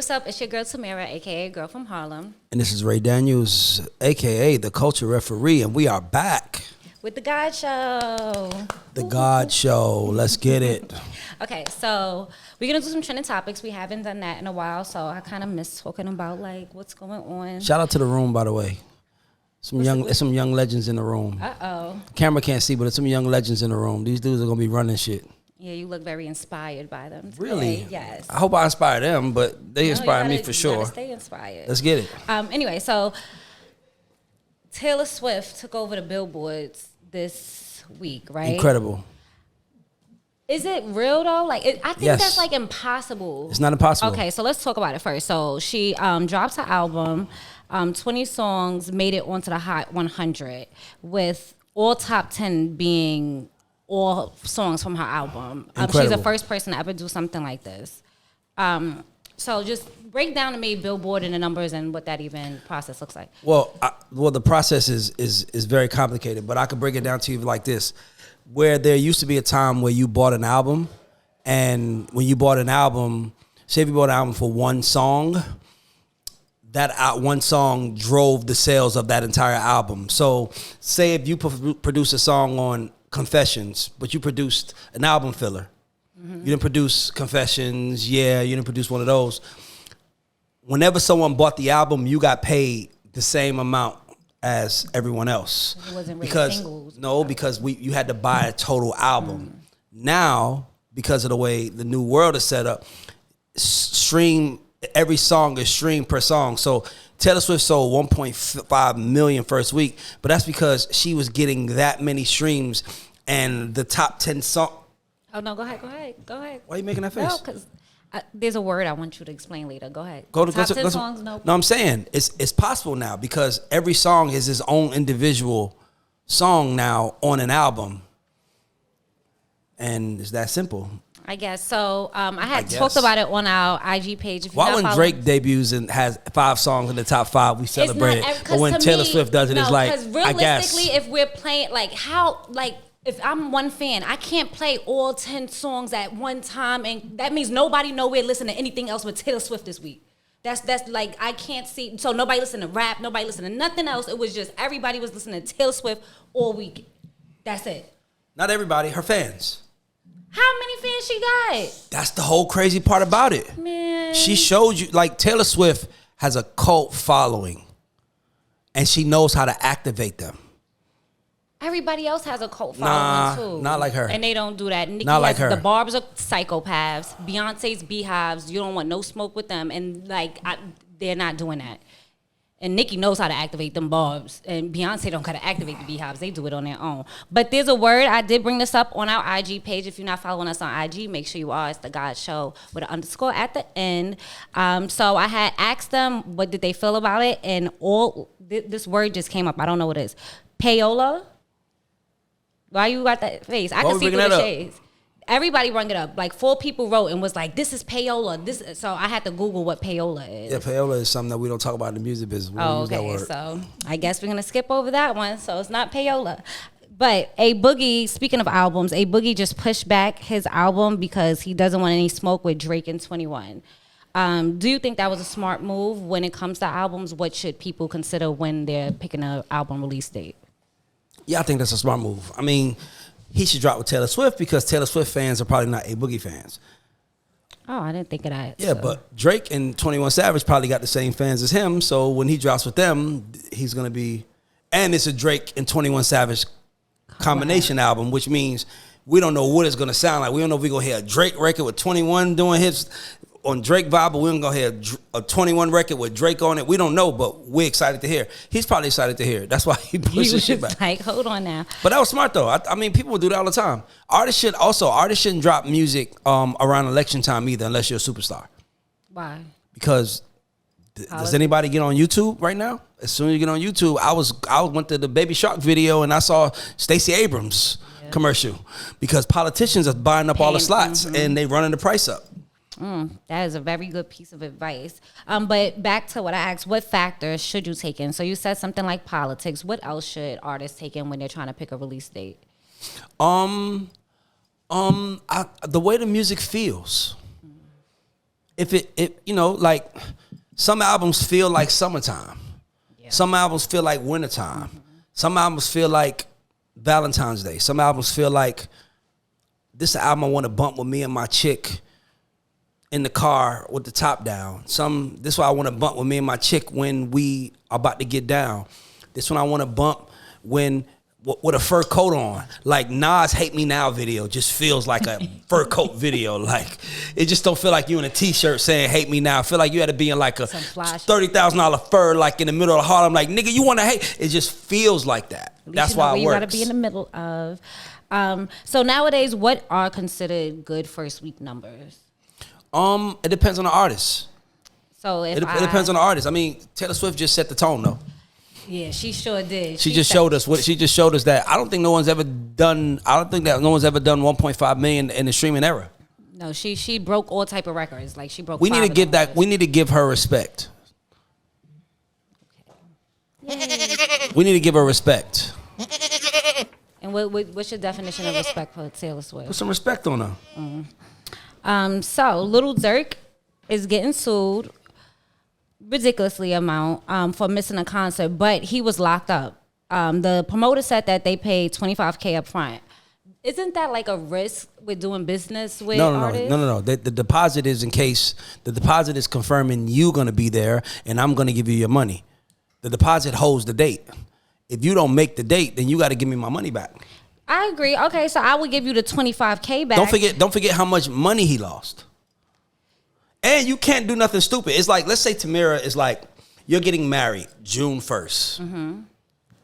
what's up? It's your girl Tamara, aka Girl from Harlem, And this is Ray Daniels, aka the Culture Referee, and we are back. with the God Show. The God Show. Let's get it. Okay, so we're gonna do some trending topics. We haven't done that in a while, so I kind of miss talking about like what's going on. Shout out to the room, by the way. Some young legends in the room. Camera can't see, but there's some young legends in the room. These dudes are gonna be running shit. Yeah, you look very inspired by them today. Really? Yes. I hope I inspire them, but they inspire me for sure. Stay inspired. Let's get it. Anyway, so Taylor Swift took over the billboards this week, right? Incredible. Is it real though? Like, I think Yes. that's like impossible. It's not impossible. Okay, so let's talk about it first. So she dropped her album, 20 songs made it onto the Hot 100, with all top 10 being all songs from her album. She's Incredible. the first person to ever do something like this. So just break down to me Billboard and the numbers and what that even process looks like. Well, the process is very complicated, but I could break it down to you like this. Where there used to be a time where you bought an album, and when you bought an album, say if you bought an album for one song, that one song drove the sales of that entire album. So say if you produce a song on Confessions, but you produced an album filler. Mm-hmm. You didn't produce Confessions, you didn't produce one of those. Whenever someone bought the album, you got paid the same amount as everyone else. It wasn't really singles. No, because you had to buy a total album. Now, because of the way the new world is set up, every song is streamed per song. So Taylor Swift sold 1.5 million first week, but that's because she was getting that many streams, and the top 10 song. Oh no, go ahead. Why are you making that face? No, because there's a word I want you to explain later. Go ahead. Top 10 songs, no. No, I'm saying it's possible now because every song is its own individual song now on an album, and it's that simple. I guess so. I had talked about it on our IG page. If Why when Drake debuts and has 5 songs in the top 5, we celebrate it, but when Taylor Swift does it, it's like, I guess. Realistically, if we're playing if I'm one fan, I can't play all 10 songs at one time, and that means nobody nowhere listen to anything else but Taylor Swift this week. That's like, I can't see. So nobody listened to rap, nobody listened to nothing else. It was just everybody was listening to Taylor Swift all week. That's it. Not everybody, her fans. How many fans she got? That's the whole crazy part about it. Man. She showed you, like, Taylor Swift has a cult following, and she knows how to activate them. Everybody else has a cult following too. Not like her. And they don't do that. Nicki not like her. The Barbs are psychopaths. Beyonce's beehives. You don't want no smoke with them. And they're not doing that. And Nicki knows how to activate them Barbs. And Beyonce don't got to activate the beehives. They do it on their own. But there's a word. I did bring this up on our IG page. If you're not following us on IG, make sure you are. It's The God Show with an _ at the end. So I had asked them what did they feel about it. And this word just came up. I don't know what it is. Payola. Why you got that face? I can see through the shades. Everybody rung it up. Like 4 people wrote and was like, "This is payola." So I had to Google what payola is. Yeah, payola is something that we don't talk about in the music business. We don't use that word. So I guess we're gonna skip over that one. So it's not payola. But A Boogie, speaking of albums, A Boogie just pushed back his album because he doesn't want any smoke with Drake and 21. Do you think that was a smart move when it comes to albums? What should people consider when they're picking an album release date? Yeah, I think that's a smart move. I mean, he should drop with Taylor Swift because Taylor Swift fans are probably not A Boogie fans. Oh, I didn't think of that. Yeah, but Drake and 21 Savage probably got the same fans as him. So when he drops with them, he's going to be... And it's a Drake and 21 Savage combination album, which means we don't know what it's going to sound like. We don't know if we're going to hear a Drake record with 21 doing hits on Drake vibe, but we're going to hear a 21 record with Drake on it. We don't know, but we're excited to hear. He's probably excited to hear. That's why he pushed his shit back. Like, hold on now. But that was smart, though. I mean, people do that all the time. Artists shouldn't drop music around election time either unless you're a superstar. Why? Because does anybody get on YouTube right now? As soon as you get on YouTube, I went to the Baby Shark video and I saw Stacey Abrams commercial because politicians are buying up all the slots and they running the price up. That is a very good piece of advice. But back to what I asked, what factors should you take in? So you said something like politics. What else should artists take in when they're trying to pick a release date? The way the music feels. if it you know, like some albums feel like summertime. Yeah. Some albums feel like wintertime. Mm-hmm. Some albums feel like Valentine's Day. Some albums feel like this album I want to bump with me and my chick in the car with the top down. This one I want to bump with me and my chick when we are about to get down. This one I want to bump when with a fur coat on. Like Nas Hate Me Now video just feels like a fur coat video. Like it just don't feel like you in a t-shirt saying Hate Me Now. I feel like you had to be in like a $30,000 fur like in the middle of Harlem. Like nigga, you want to hate? It just feels like that. That's why it works. You got to be in the middle of. So nowadays, what are considered good first week numbers? It depends on the artist. So it depends on the artist. I mean, Taylor Swift just set the tone though. Yeah, she sure did. She just showed us that I don't think no one's ever done 1.5 million in the streaming era. No, she broke all type of records. Like she broke. We need to give her respect. Okay. We need to give her respect. And what's your definition of respect for Taylor Swift? Put some respect on her. So Lil Durk is getting sued ridiculously amount for missing a concert, but he was locked up. The promoter said that they paid $25,000 up front. Isn't that like a risk with doing business with artists? No. The deposit is confirming you're going to be there and I'm going to give you your money. The deposit holds the date. If you don't make the date, then you got to give me my money back. I agree. Okay, so I would give you the $25,000 back. Don't forget how much money he lost. And you can't do nothing stupid. It's like, let's say Tamira is like, you're getting married June 1st. Mm-hmm.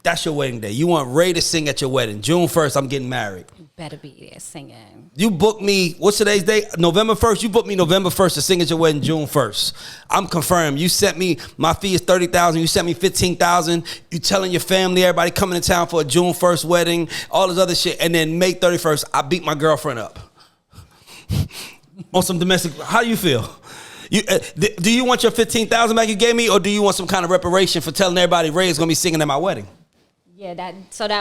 That's your wedding day. You want Ray to sing at your wedding. June 1st, I'm getting married. You better be there singing. You booked me, what's today's date? November 1st. You booked me November 1st to sing at your wedding June 1st. I'm confirmed. You sent me, my fee is $30,000. You sent me $15,000. You telling your family, everybody coming to town for a June 1st wedding, all this other shit. And then May 31st, I beat my girlfriend up. On some domestic, how do you feel? Do you want your $15,000 back you gave me, or do you want some kind of reparation for telling everybody Ray is going to be singing at my wedding? Yeah, that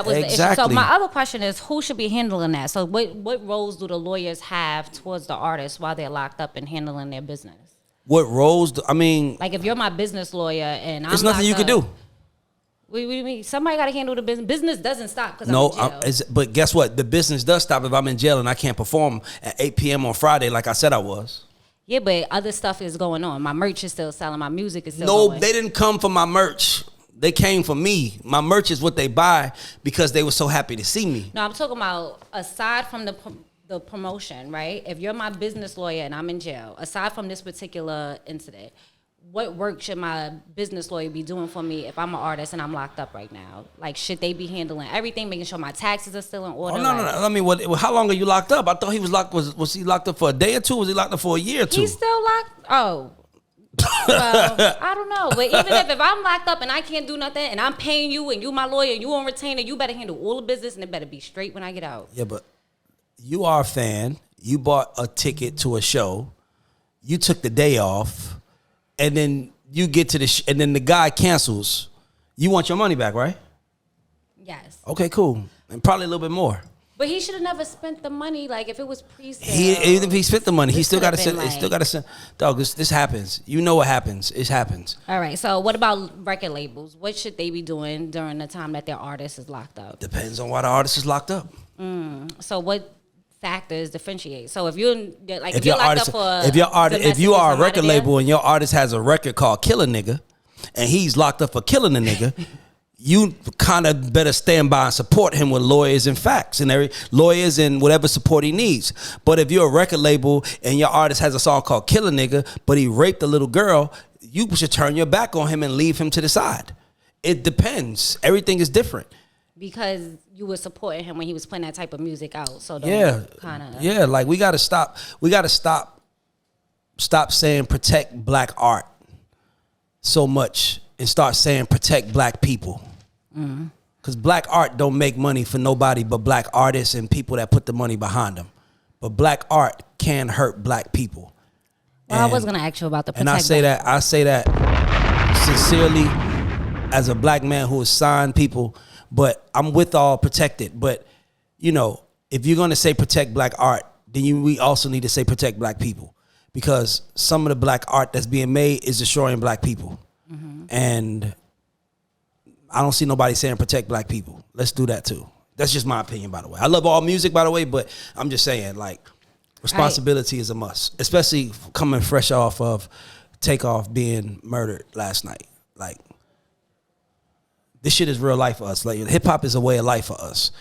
was the issue. So my other question is, who should be handling that? So what roles do the lawyers have towards the artists while they're locked up and handling their business? What roles? Like if you're my business lawyer and I'm there's nothing you can do. Somebody got to handle the business. Business doesn't stop because I'm in jail. But guess what? The business does stop if I'm in jail and I can't perform at 8 p.m. on Friday like I said I was. Yeah, but other stuff is going on. My merch is still selling. My music is still going. No, they didn't come for my merch. They came for me. My merch is what they buy because they were so happy to see me. No, I'm talking about aside from the promotion, right? If you're my business lawyer and I'm in jail, aside from this particular incident, what work should my business lawyer be doing for me if I'm an artist and I'm locked up right now? Like, should they be handling everything, making sure my taxes are still in order? Oh, no. I mean, how long are you locked up? I thought he was locked. Was he locked up for a day or two? Was he locked up for a year or two? He's still locked. Oh. Well, I don't know. But even if I'm locked up and I can't do nothing and I'm paying you and you my lawyer and you on retainer, you better handle all the business and it better be straight when I get out. Yeah, but you are a fan. You bought a ticket to a show. You took the day off. And then you get to and then the guy cancels. You want your money back, right? Yes. Okay, cool. And probably a little bit more. But he should have never spent the money. Like if it was pre-sale. Even if he spent the money, he still got to send. He still got to send. Dog, this happens. You know what happens. It happens. All right. So what about record labels? What should they be doing during the time that their artist is locked up? Depends on why the artist is locked up. So what factors differentiate? So if you're like if you are a record label and your artist has a record called Kill a Nigga, and he's locked up for killing a nigga. You kind of better stand by and support him with lawyers and facts and lawyers and whatever support he needs. But if you're a record label and your artist has a song called Kill a Nigga, but he raped a little girl, you should turn your back on him and leave him to the side. It depends. Everything is different. Because you were supporting him when he was playing that type of music out. So like we gotta stop. We gotta stop saying protect black art so much and start saying protect black people. Because black art don't make money for nobody but black artists and people that put the money behind them. But black art can hurt black people. Well, I was gonna ask you about the protect. And I say that sincerely as a black man who has signed people. But I'm with all protected. But you know, if you're gonna say protect black art, then we also need to say protect black people. because some of the black art that's being made is destroying black people. And I don't see nobody saying protect black people. Let's do that too. That's just my opinion, by the way. I love all music, by the way, but I'm just saying, like, responsibility is a must, especially coming fresh off of Takeoff being murdered last night. Like, this shit is real life for us. Like, hip hop is a way of life for us.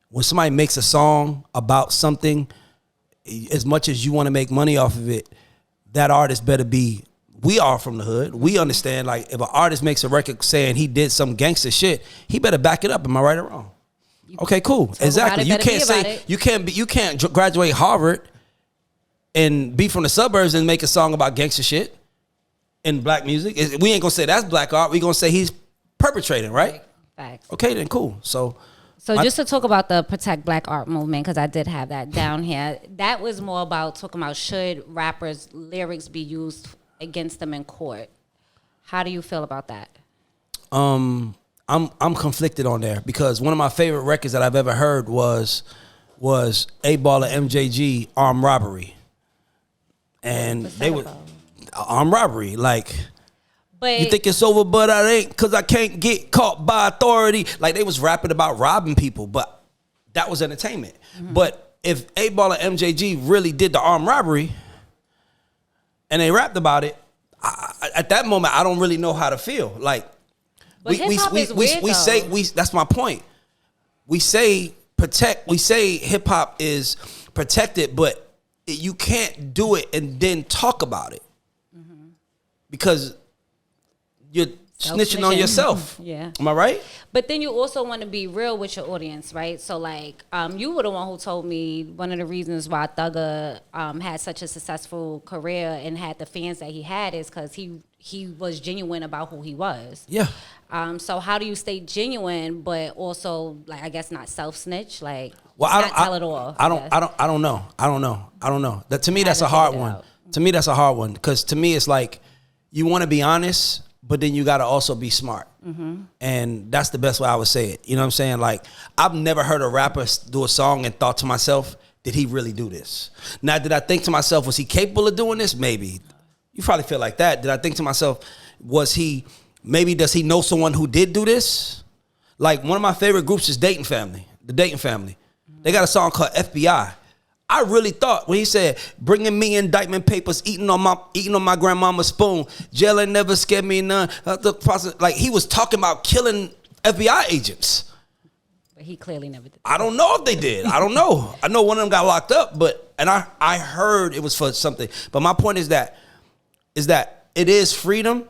When somebody makes a song about something, as much as you want to make money off of it, that artist better be. We are from the hood. We understand, like, if an artist makes a record saying he did some gangster shit, he better back it up. Am I right or wrong? Okay, cool. Exactly. You can't say you can't graduate Harvard and be from the suburbs and make a song about gangster shit in black music. We ain't gonna say that's black art. We gonna say he's perpetrating, right? Facts. Okay, then cool. So just to talk about the Protect Black Art movement, because I did have that down here. That was more about talking about should rappers' lyrics be used against them in court. How do you feel about that? I'm conflicted on there because one of my favorite records that I've ever heard was 8Ball and MJG Armed Robbery, and they were armed robbery. Like, but you think it's over, but I ain't, because I can't get caught by authority. Like, they was rapping about robbing people, but that was entertainment. But if 8Ball and MJG really did the armed robbery and they rapped about it, at that moment I don't really know how to feel. Like, but hip-hop is weird, we say that's my point. We say protect. We say hip hop is protected, but you can't do it and then talk about it because you're snitching on yourself. Yeah, am I right? But then you also want to be real with your audience, right? So, like, you were the one who told me one of the reasons why Thugger had such a successful career and had the fans that he had is because he was genuine about who he was. Yeah. So how do you stay genuine, but also, like, I guess not self-snitch? Like, well, not tell it all. I don't know. That, to me, that's a hard one. To me, that's a hard one because to me, it's like you want to be honest, but then you got to also be smart. And that's the best way I would say it. You know what I'm saying? Like, I've never heard a rapper do a song and thought to myself, did he really do this? Now, did I think to myself, was he capable of doing this? Maybe. You probably feel like that. Did I think to myself, does he know someone who did do this? Like, one of my favorite groups is Dayton Family, the Dayton Family. They got a song called FBI. I really thought when he said, bringing me indictment papers, eating on my grandmama's spoon, jail ain't never scared me none. Like, he was talking about killing FBI agents. But he clearly never did that. I don't know if they did. I don't know. I know one of them got locked up, and I heard it was for something. But my point is that it is freedom,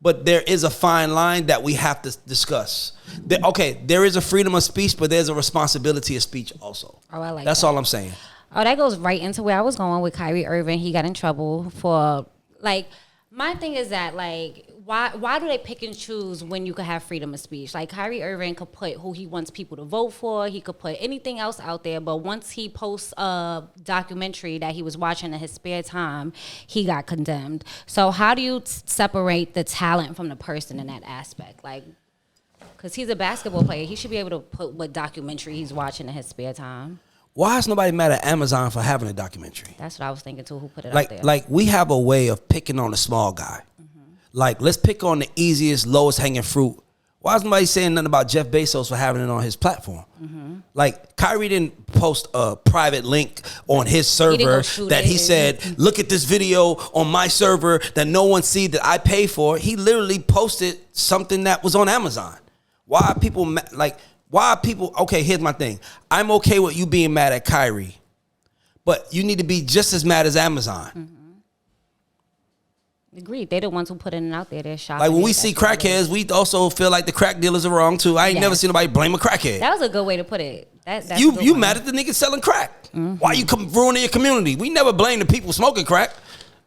but there is a fine line that we have to discuss. There is a freedom of speech, but there's a responsibility of speech also. Oh, I like that. That's all I'm saying. Oh, that goes right into where I was going with Kyrie Irving. He got in trouble for, like, my thing is that, like, why do they pick and choose when you could have freedom of speech? Like, Kyrie Irving could put who he wants people to vote for. He could put anything else out there. But once he posts a documentary that he was watching in his spare time, he got condemned. So how do you separate the talent from the person in that aspect? Like, because he's a basketball player. He should be able to put what documentary he's watching in his spare time. Why is nobody mad at Amazon for having a documentary? That's what I was thinking too. Who put it out there? Like, we have a way of picking on the small guy. Like, let's pick on the easiest, lowest hanging fruit. Why is nobody saying nothing about Jeff Bezos for having it on his platform? Like, Kyrie didn't post a private link on his server that he said, look at this video on my server that no one see that I pay for. He literally posted something that was on Amazon. Why are people okay, here's my thing. I'm okay with you being mad at Kyrie, but you need to be just as mad as Amazon. Agreed. They're the ones who put it out there. They're shopping. Like, when we see crackheads, we also feel like the crack dealers are wrong too. I ain't never seen nobody blame a crackhead. That was a good way to put it. That's you mad at the niggas selling crack. Why you ruining your community? We never blame the people smoking crack.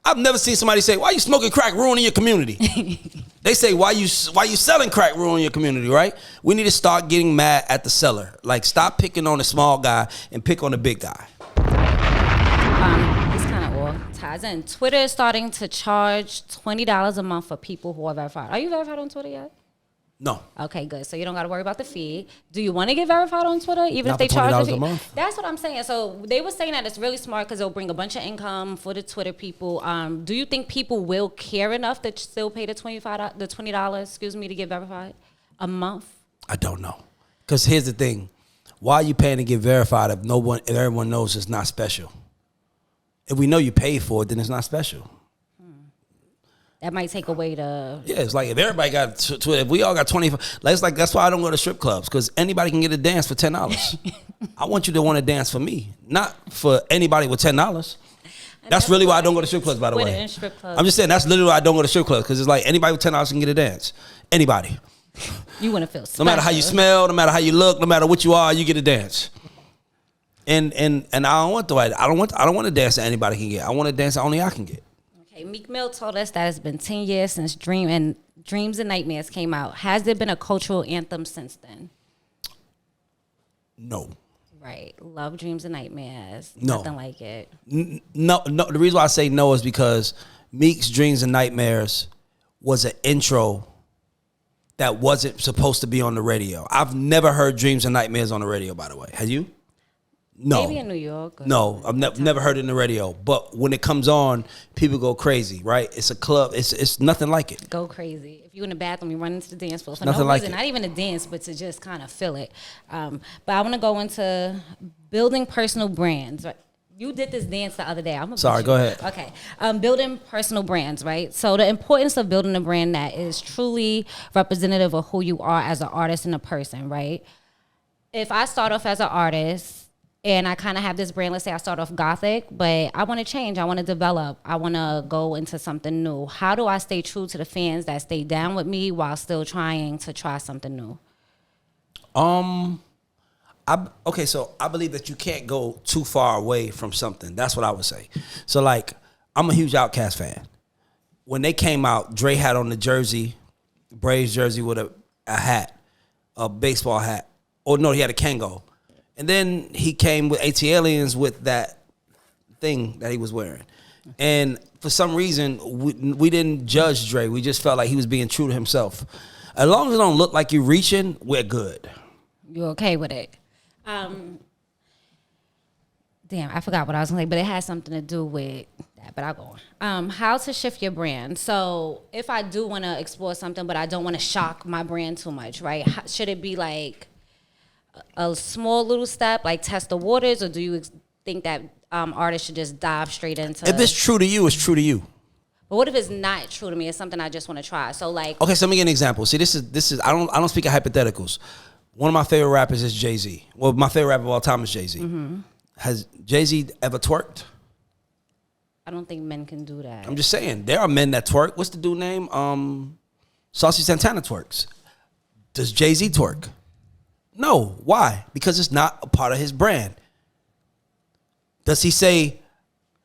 I've never seen somebody say, why you smoking crack ruining your community? They say, why you selling crack ruining your community, right? We need to start getting mad at the seller. Like, stop picking on the small guy and pick on the big guy. This kind of all ties in. Twitter is starting to charge $20 a month for people who are verified. Are you verified on Twitter yet? No. Okay, good. So you don't got to worry about the fee. Do you want to get verified on Twitter, even Not if they for $20 charge the a fee? month. That's what I'm saying. So they were saying that it's really smart because it'll bring a bunch of income for the Twitter people. Do you think people will care enough to still pay the $20, excuse me, to get verified a month? I don't know. Because here's the thing. Why are you paying to get verified if everyone knows it's not special? If we know you paid for it, then it's not special. That might take away the... Yeah, it's like if everybody got Twitter, if we all got 25, like, it's like that's why I don't go to strip clubs, because anybody can get a dance for $10. I want you to want to dance for me, not for anybody with $10. That's really why I don't go to strip clubs, by the way. I'm just saying that's literally why I don't go to strip clubs, because it's like anybody with $10 can get a dance. Anybody. You want to feel special. No matter how you smell, no matter how you look, no matter what you are, you get a dance. And I don't want I don't want to dance that anybody can get. I want to dance that only I can get. Okay, Meek Mill told us that it's been 10 years since Dreams and Nightmares came out. Has there been a cultural anthem since then? No. Right. Love, Dreams, and Nightmares. No. Nothing like it. No. The reason why I say no is because Meek's Dreams and Nightmares was an intro that wasn't supposed to be on the radio. I've never heard Dreams and Nightmares on the radio, by the way. Have you? No. Maybe in New York. No, I've never heard it in the radio. But when it comes on, people go crazy, right? It's a club. It's nothing like it. Go crazy. If you're in the bathroom, you run into the dance floor for Nothing no like reason. it. Not even a dance, but to just kind of feel it. But I want to go into building personal brands. Right? You did this dance the other day. Sorry, go ahead. Okay. Building personal brands, right? So the importance of building a brand that is truly representative of who you are as an artist and a person, right? If I start off as an artist and I kind of have this brand, let's say I start off gothic, but I want to change, I want to develop, I want to go into something new. How do I stay true to the fans that stay down with me while still trying to try something new? So I believe that you can't go too far away from something. That's what I would say. So like, I'm a huge Outkast fan. When they came out, Dre had on the jersey, Braves jersey with a hat, a baseball hat. Or no, he had a Kango. And then he came with AT Aliens with that thing that he was wearing. And for some reason, we didn't judge Dre. We just felt like he was being true to himself. As long as it don't look like you're reaching, we're good. You're okay with it? Damn, I forgot what I was going to say, but it has something to do with that, but I'll go on. How to shift your brand. So if I do want to explore something, but I don't want to shock my brand too much, right? Should it be like a small little step, like test the waters, or do you think that artists should just dive straight into? If it's true to you, it's true to you. But what if it's not true to me? It's something I just want to try. So like, okay, so let me give an example. See, this is I don't speak of hypotheticals. One of my favorite rappers is Jay-Z. Well, my favorite rapper of all time is Jay-Z. Mm-hmm. Has Jay-Z ever twerked? I don't think men can do that. I'm just saying, there are men that twerk. What's the dude name? Saucy Santana twerks. Does Jay-Z twerk? No. Why? Because it's not a part of his brand. Does he say,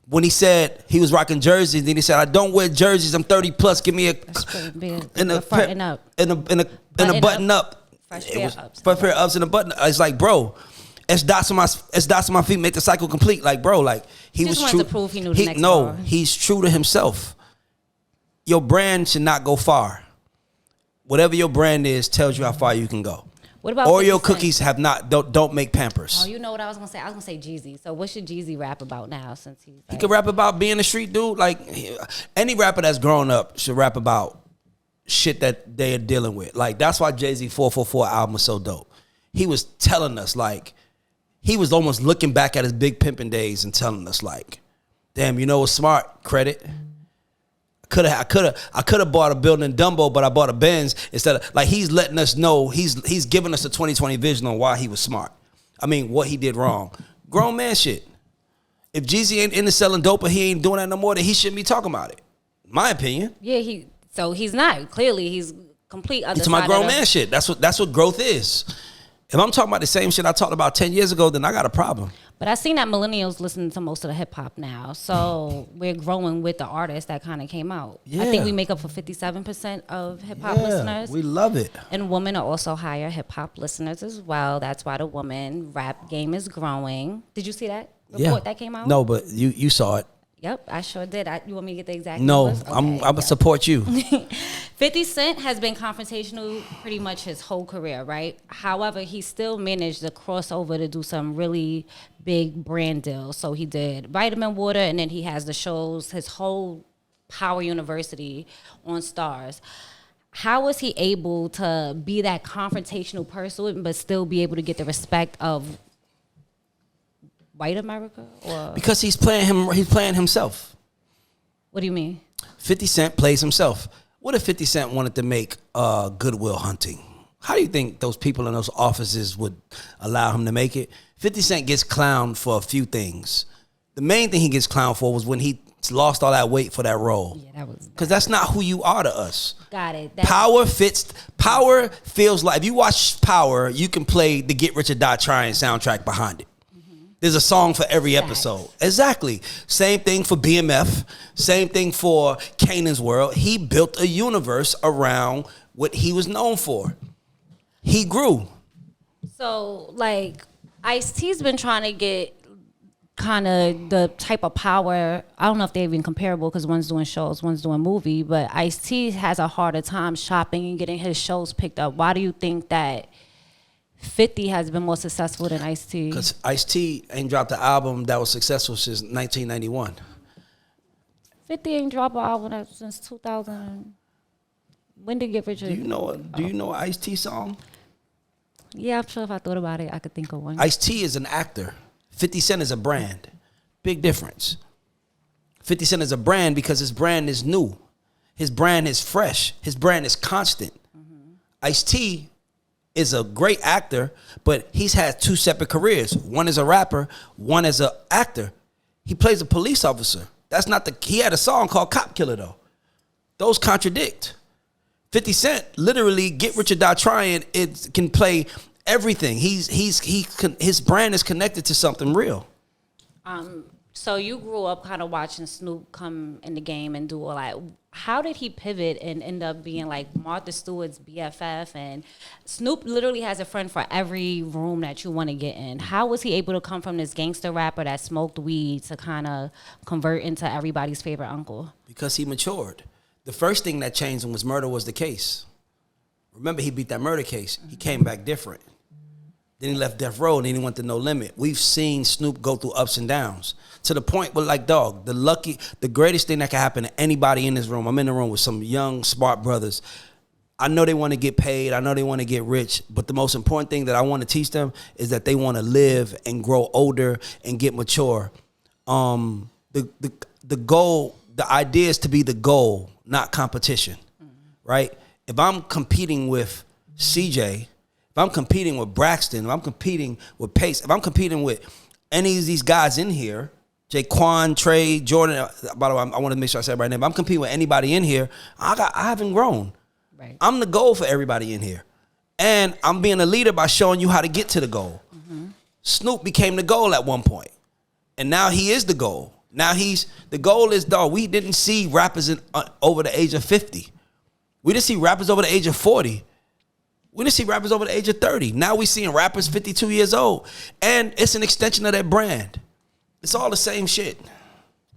when he said he was rocking jerseys, then he said, I don't wear jerseys, I'm 30 plus, give me a button up. Fresh pair of ups. Fresh pair of ups and a button. It's like, bro, it's dots on my feet, make the cycle complete. Like, bro, like he was true. To prove he knew the next bar. He's true to himself. Your brand should not go far. Whatever your brand is tells you how far you can go. What about Oreo cookies don't make Pampers. Oh, you know what I was gonna say? I was gonna say Jeezy. So what should Jeezy rap about now? Since he's he could rap about being a street dude. Like any rapper that's grown up should rap about shit that they are dealing with. Like that's why Jay-Z 444 album was so dope. He was telling us, like, he was almost looking back at his big pimping days and telling us, like, damn, you know what's smart? Credit. I could have bought a building in Dumbo, but I bought a Benz instead of, like, he's letting us know, he's giving us a 2020 vision on why he was smart. I mean, what he did wrong. Grown man shit. If Jeezy ain't into selling dope or he ain't doing that no more, then he shouldn't be talking about it. My opinion. Yeah, so he's not. Clearly, he's complete other side. It's my grown man shit. That's what growth is. If I'm talking about the same shit I talked about 10 years ago, then I got a problem. But I seen that millennials listen to most of the hip hop now. So we're growing with the artists that kind of came out. Yeah. I think we make up for 57% of hip hop listeners. We love it. And women are also higher hip hop listeners as well. That's why the woman rap game is growing. Did you see that report that came out? No, but you saw it. Yep, I sure did. You want me to get the exact No, numbers? I'm Okay, gonna yep. support you. 50 Cent has been confrontational pretty much his whole career, right? However, he still managed to cross over to do some really big brand deals. So he did Vitamin Water, and then he has the shows, his whole Power University on Stars. How was he able to be that confrontational person, but still be able to get the respect of white America? Or Because he's playing himself. what do you mean? 50 Cent plays himself. What if 50 Cent wanted to make Goodwill Hunting? How do you think those people in those offices would allow him to make it? 50 Cent gets clowned for a few things. The main thing he gets clowned for was when he lost all that weight for that role. Yeah, that was Because that's not who you are to us. got it. Power feels like, if you watch Power, you can play the Get Rich or Die Trying soundtrack behind it. There's a song for every episode. Exactly. Same thing for BMF. Same thing for Kanan's World. He built a universe around what he was known for. He grew. So, like, Ice-T's been trying to get kind of the type of power. I don't know if they're even comparable because one's doing shows, one's doing movie, but Ice-T has a harder time shopping and getting his shows picked up. Why do you think that 50 has been more successful than Ice-T? Because Ice-T ain't dropped an album that was successful since 1991. 50 ain't dropped an album since 2000. When did Get Rich? Do you know an Ice-T song? Yeah, I'm sure if I thought about it, I could think of one. Ice-T is an actor. 50 Cent is a brand. Big difference. 50 Cent is a brand because his brand is new. His brand is fresh. His brand is constant. Ice-T is a great actor, but he's had two separate careers. One as a rapper, one as an actor. He plays a police officer. That's not he had a song called Cop Killer though. Those contradict. 50 Cent literally Get Rich or Die Trying. It can play everything. His brand is connected to something real. So you grew up kind of watching Snoop come in the game and do all that. How did he pivot and end up being like Martha Stewart's BFF? And Snoop literally has a friend for every room that you want to get in. How was he able to come from this gangster rapper that smoked weed to kind of convert into everybody's favorite uncle? Because he matured. The first thing that changed him was Murder Was the Case. Remember, he beat that murder case. He came back different. Then he left Death Row and then he went to No Limit. We've seen Snoop go through ups and downs to the point where, like, dog, the greatest thing that can happen to anybody in this room, I'm in the room with some young, smart brothers. I know they want to get paid. I know they want to get rich. But the most important thing that I want to teach them is that they want to live and grow older and get mature. The goal, the idea is to be the goal, not competition, right? If I'm competing with CJ, if I'm competing with Braxton, if I'm competing with Pace, if I'm competing with any of these guys in here, Jaquan, Trey, Jordan, by the way, I want to make sure I say it right now. If I'm competing with anybody in here, I haven't grown. Right. I'm the goal for everybody in here. And I'm being a leader by showing you how to get to the goal. Snoop became the goal at one point. And now he is the goal. Now the goal is, dog, we didn't see rappers over the age of 50. We didn't see rappers over the age of 40. We didn't see rappers over the age of 30. Now we seeing rappers 52 years old. And it's an extension of that brand. It's all the same shit.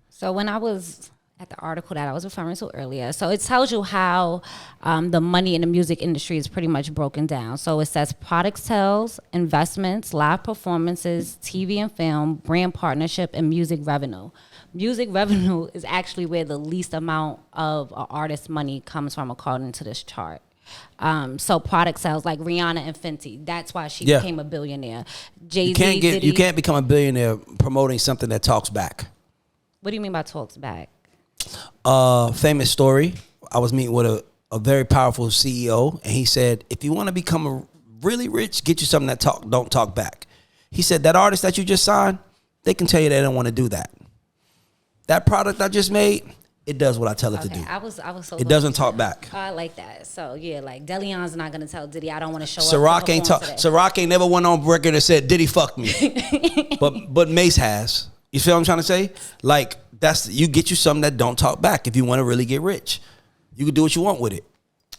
So when I was at the article that I was referring to earlier, so it tells you how the money in the music industry is pretty much broken down. So it says product sales, investments, live performances, TV and film, brand partnership, and music revenue. Music revenue is actually where the least amount of an artist's money comes from, according to this chart. So product sales, like Rihanna and Fenty, that's why she became a billionaire. Jay-Z, You can't become a billionaire promoting something that talks back. What do you mean by talks back? Famous story. I was meeting with a very powerful CEO, and he said, if you want to become really rich, get you something that don't talk back. He said, that artist that you just signed, they can tell you they don't want to do that. That product I just made, it does what I tell it to do. I was so. It doesn't talk back. I like that. So yeah, like Delion's not gonna tell Diddy, I don't want to show up. Ciroc ain't never went on record and said Diddy fuck me, but Mace has. You feel what I'm trying to say? Like you get you something that don't talk back. If you want to really get rich, you can do what you want with it.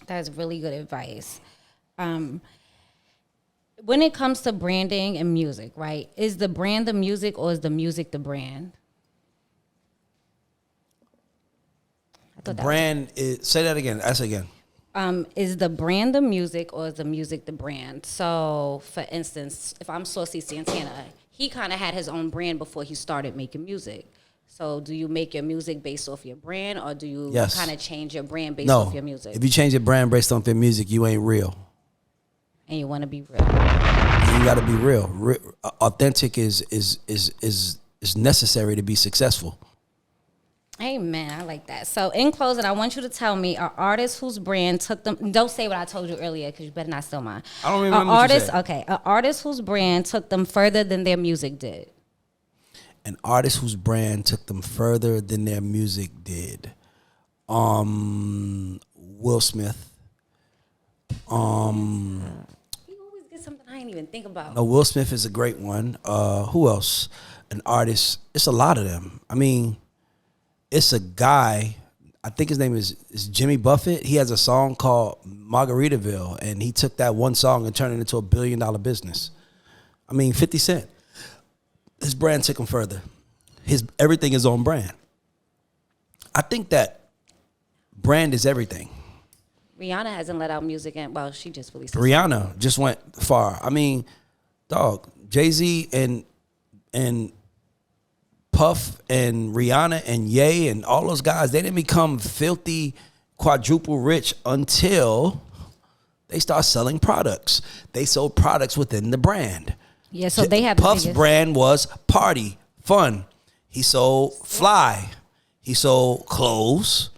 That's really good advice. When it comes to branding and music, right? Is the brand the music or is the music the brand? thought that Brand is, say that again. Ask again. is the brand the music or is the music the brand? So, for instance, if I'm Saucy Santana, he kind of had his own brand before he started making music. So, do you make your music based off your brand, or do you Yes. kind of change your brand based No. off your music? If you change your brand based on your music, you ain't real. And you want to be real. You got to be real. Authentic is necessary to be successful. Amen. I like that. So, in closing, I want you to tell me an artist whose brand took them. Don't say what I told you earlier, because you better not steal mine. I don't remember what you said. Okay, an artist whose brand took them further than their music did. An artist whose brand took them further than their music did. Will Smith. You always get something I didn't even think about. No, Will Smith is a great one. Who else? An artist. It's a lot of them. I mean, it's a guy. I think his name is Jimmy Buffett. He has a song called Margaritaville, and he took that one song and turned it into $1 billion business. I mean, 50 Cent. His brand took him further. Everything is on brand. I think that brand is everything. Rihanna hasn't let out music, and well, she just released. Rihanna just went far. I mean, dog, Jay-Z and Puff and Rihanna and Ye and all those guys, they didn't become filthy quadruple rich until they start selling products. They sold products within the brand. Yeah, so they have Puff's brand was party, fun. He sold fly. He sold clothes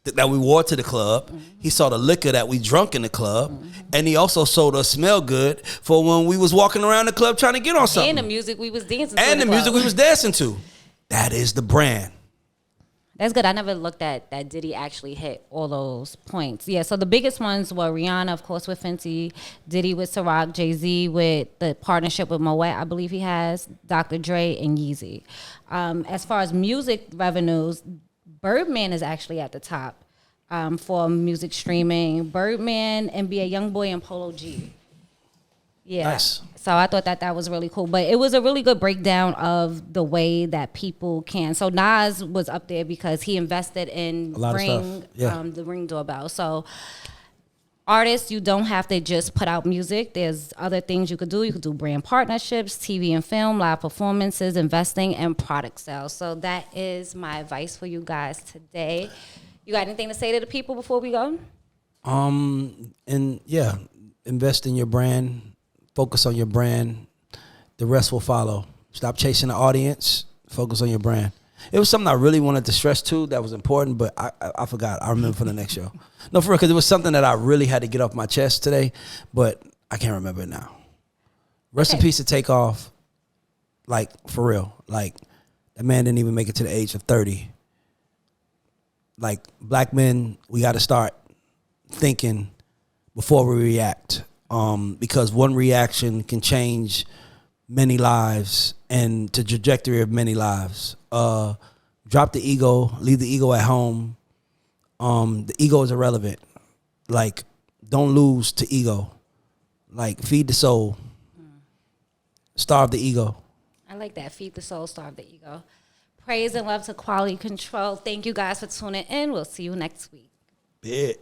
that we wore to the club. Mm-hmm. He sold the liquor that we drunk in the club. Mm-hmm. And he also sold us smell good for when we was walking around the club trying to get on something. And the music we was dancing to. And the music we was dancing to. That is the brand. That's good. I never looked at that. Did he actually hit all those points? Yeah, so the biggest ones were Rihanna, of course, with Fenty, Diddy with Ciroc, Jay-Z with the partnership with Moet, I believe he has, Dr. Dre, and Yeezy. As far as music revenues, Birdman is actually at the top for music streaming. Birdman, NBA YoungBoy, and Polo G. Yeah. Nice. So I thought that was really cool. But it was a really good breakdown of the way that people can. So Nas was up there because he invested in the Ring doorbell. So artists, you don't have to just put out music. There's other things you could do. You could do brand partnerships, TV and film, live performances, investing, and product sales. So that is my advice for you guys today. You got anything to say to the people before we go? Invest in your brand. Focus on your brand. The rest will follow. Stop chasing the audience. Focus on your brand. It was something I really wanted to stress too that was important, but I forgot. I remember for the next show. No, for real, because it was something that I really had to get off my chest today, but I can't remember it now. Rest in peace to Takeoff. Like, for real. Like, that man didn't even make it to the age of 30. Like, black men, we got to start thinking before we react. Because one reaction can change many lives and the trajectory of many lives. Drop the ego, leave the ego at home. The ego is irrelevant. Like, don't lose to ego. Like, feed the soul. Starve the ego. I like that. Feed the soul, starve the ego. Praise and love to Quality Control. Thank you guys for tuning in. We'll see you next week. Bet.